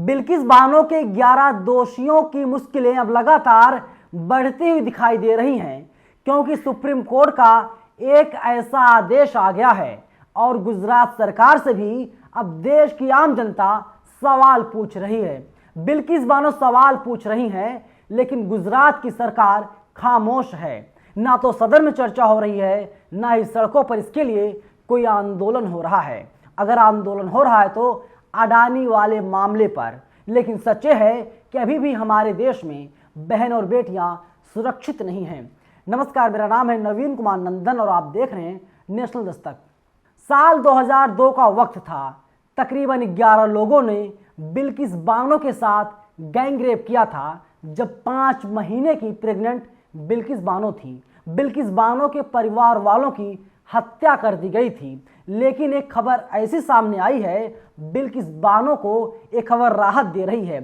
बिल्किस बानो के 11 दोषियों की मुश्किलें अब लगातार बढ़ती हुई दिखाई दे रही हैं, क्योंकि सुप्रीम कोर्ट का एक ऐसा आदेश आ गया है और गुजरात सरकार से भी अब देश की आम जनता सवाल पूछ रही है। बिल्किस बानो सवाल पूछ रही हैं, लेकिन गुजरात की सरकार खामोश है। ना तो सदन में चर्चा हो रही है, ना ही सड़कों पर इसके लिए कोई आंदोलन हो रहा है। अगर आंदोलन हो रहा है तो अडानी वाले मामले पर, लेकिन सच है कि अभी भी हमारे देश में बहन और बेटियां सुरक्षित नहीं हैं। नमस्कार, मेरा नाम है नवीन कुमार नंदन और आप देख रहे हैं नेशनल दस्तक। साल 2002 का वक्त था। तकरीबन 11 लोगों ने बिल्किस बानो के साथ गैंगरेप किया था, जब 5 महीने की प्रेग्नेंट बिल्किस बानो थी। बिल्किस बानो के परिवार वालों की हत्या कर दी गई थी, लेकिन एक खबर ऐसी सामने आई है, बिल्किस बानो को एक खबर राहत दे रही है।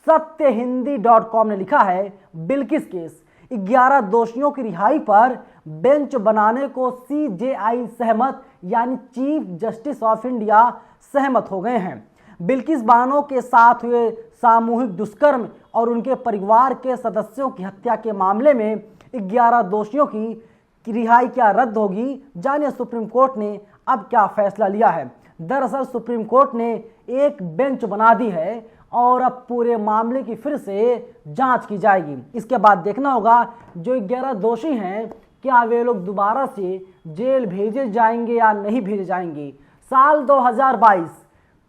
सत्यहिंदी.com ने लिखा है, बिल्किस केस 11 दोषियों की रिहाई पर बेंच बनाने को CJI सहमत, यानी चीफ जस्टिस ऑफ इंडिया सहमत हो गए हैं। बिल्किस बानो के साथ हुए सामूहिक दुष्कर्म और उनके परिवार के सदस्यों की हत्या के मामले में 11 दोषियों की रिहाई क्या रद्द होगी? जानिए सुप्रीम कोर्ट ने अब क्या फैसला लिया है। दरअसल सुप्रीम कोर्ट ने एक बेंच बना दी है और अब पूरे मामले की फिर से जांच की जाएगी। इसके बाद देखना होगा जो 11 दोषी हैं, क्या वे लोग दोबारा से जेल भेजे जाएंगे या नहीं भेजे जाएंगे। साल 2022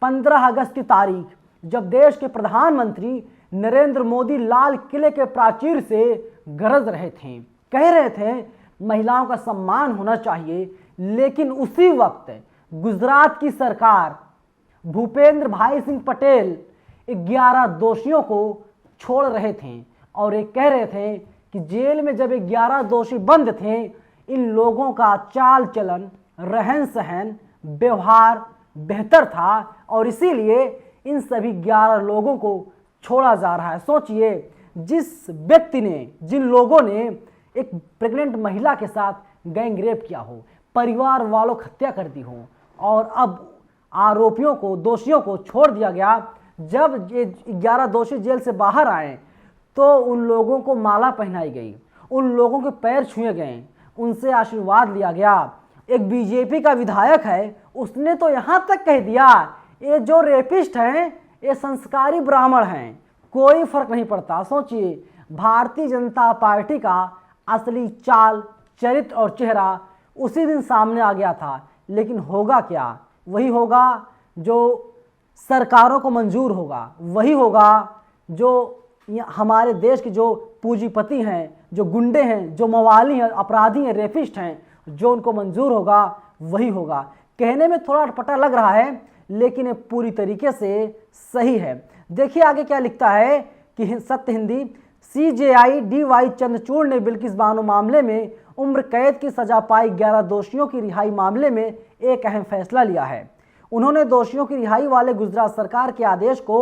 15 अगस्त की तारीख, जब देश के प्रधानमंत्री नरेंद्र मोदी लाल किले के प्राचीर से गरज रहे थे, कह रहे थे महिलाओं का सम्मान होना चाहिए, लेकिन उसी वक्त गुजरात की सरकार भूपेंद्र भाई सिंह पटेल 11 दोषियों को छोड़ रहे थे और ये कह रहे थे कि जेल में जब 11 दोषी बंद थे, इन लोगों का चाल चलन, रहन सहन, व्यवहार बेहतर था और इसीलिए इन सभी 11 लोगों को छोड़ा जा रहा है। सोचिए, जिस व्यक्ति ने, जिन लोगों ने एक प्रेग्नेंट महिला के साथ गैंग रेप किया हो, परिवार वालों की हत्या कर दी हो, और अब आरोपियों को, दोषियों को छोड़ दिया गया। जब ये 11 दोषी जेल से बाहर आए तो उन लोगों को माला पहनाई गई, उन लोगों के पैर छुए गए, उनसे आशीर्वाद लिया गया। एक बीजेपी का विधायक है, उसने तो यहाँ तक कह दिया, ये जो रेपिस्ट हैं ये संस्कारी ब्राह्मण हैं, कोई फर्क नहीं पड़ता। सोचिए, भारतीय जनता पार्टी का असली चाल, चरित्र और चेहरा उसी दिन सामने आ गया था। लेकिन होगा क्या? वही होगा जो सरकारों को मंजूर होगा, वही होगा जो हमारे देश के जो पूंजीपति हैं, जो गुंडे हैं, जो मवाली हैं, अपराधी हैं, रेपिस्ट हैं, जो उनको मंजूर होगा वही होगा। कहने में थोड़ा अटपटा लग रहा है, लेकिन ये पूरी तरीके से सही है। देखिए आगे क्या लिखता है कि सत्य हिंदी, CJI DY चंद्रचूड़ ने बिल्किस बानो मामले में उम्र कैद की सजा पाई 11 दोषियों की रिहाई मामले में एक अहम फैसला लिया है। उन्होंने दोषियों की रिहाई वाले गुजरात सरकार के आदेश को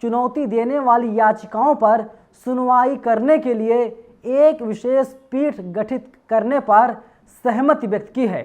चुनौती देने वाली याचिकाओं पर सुनवाई करने के लिए एक विशेष पीठ गठित करने पर सहमति व्यक्त की है।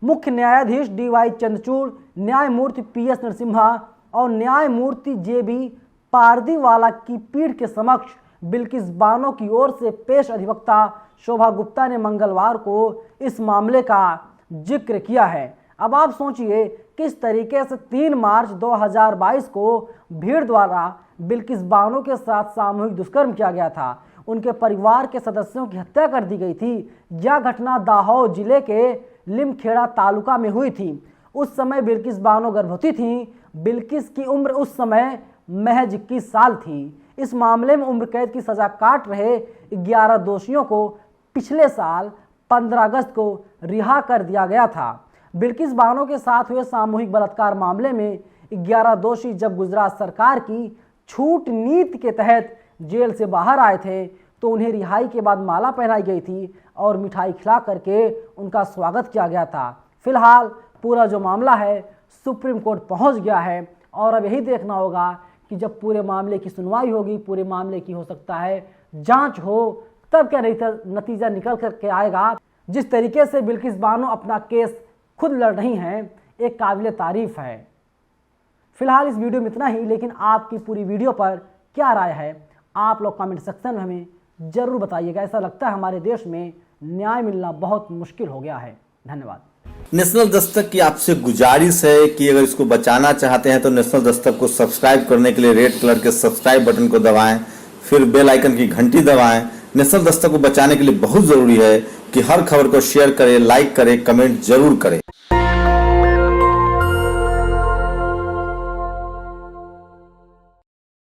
मुख्य न्यायाधीश DY चंद्रचूड़, न्यायमूर्ति PS नरसिम्हा और न्यायमूर्ति JB पारदीवाला की पीठ के समक्ष बिल्किस बानो की ओर से पेश अधिवक्ता शोभा गुप्ता ने मंगलवार को इस मामले का जिक्र किया है। अब आप सोचिए किस तरीके से 3 मार्च 2022 को भीड़ द्वारा बिल्किस बानो के साथ सामूहिक दुष्कर्म किया गया था, उनके परिवार के सदस्यों की हत्या कर दी गई थी। यह घटना दाहोद जिले के लिमखेड़ा तालुका में हुई थी। उस समय बिल्किस बानो गर्भवती थी। बिल्किस की उम्र उस समय महज 21 साल थी। इस मामले में उम्र कैद की सजा काट रहे 11 दोषियों को पिछले साल 15 अगस्त को रिहा कर दिया गया था। बिल्किस बानो के साथ हुए सामूहिक बलात्कार मामले में 11 दोषी जब गुजरात सरकार की छूट नीति के तहत जेल से बाहर आए थे तो उन्हें रिहाई के बाद माला पहनाई गई थी और मिठाई खिला करके उनका स्वागत किया गया था। फिलहाल पूरा जो मामला है सुप्रीम कोर्ट पहुंच गया है और अब यही देखना होगा कि जब पूरे मामले की सुनवाई होगी, पूरे मामले की हो सकता है जांच हो, तब क्या नतीजा निकल करके आएगा। जिस तरीके से बिल्किस बानो अपना केस खुद लड़ रही हैं, एक काबिल तारीफ है। फिलहाल इस वीडियो में इतना ही, लेकिन आपकी पूरी वीडियो पर क्या राय है आप लोग कमेंट सेक्शन में हमें जरूर बताइएगा। ऐसा लगता है हमारे देश में न्याय मिलना बहुत मुश्किल हो गया है। धन्यवाद। नेशनल दस्तक की आपसे गुजारिश है कि अगर इसको बचाना चाहते हैं तो नेशनल दस्तक को सब्सक्राइब करने के लिए रेड कलर के सब्सक्राइब बटन को दबाएं, फिर बेल आइकन की घंटी दबाएं। नेशनल दस्तक को बचाने के लिए बहुत जरूरी है कि हर खबर को शेयर करें, लाइक करें, कमेंट जरूर करें।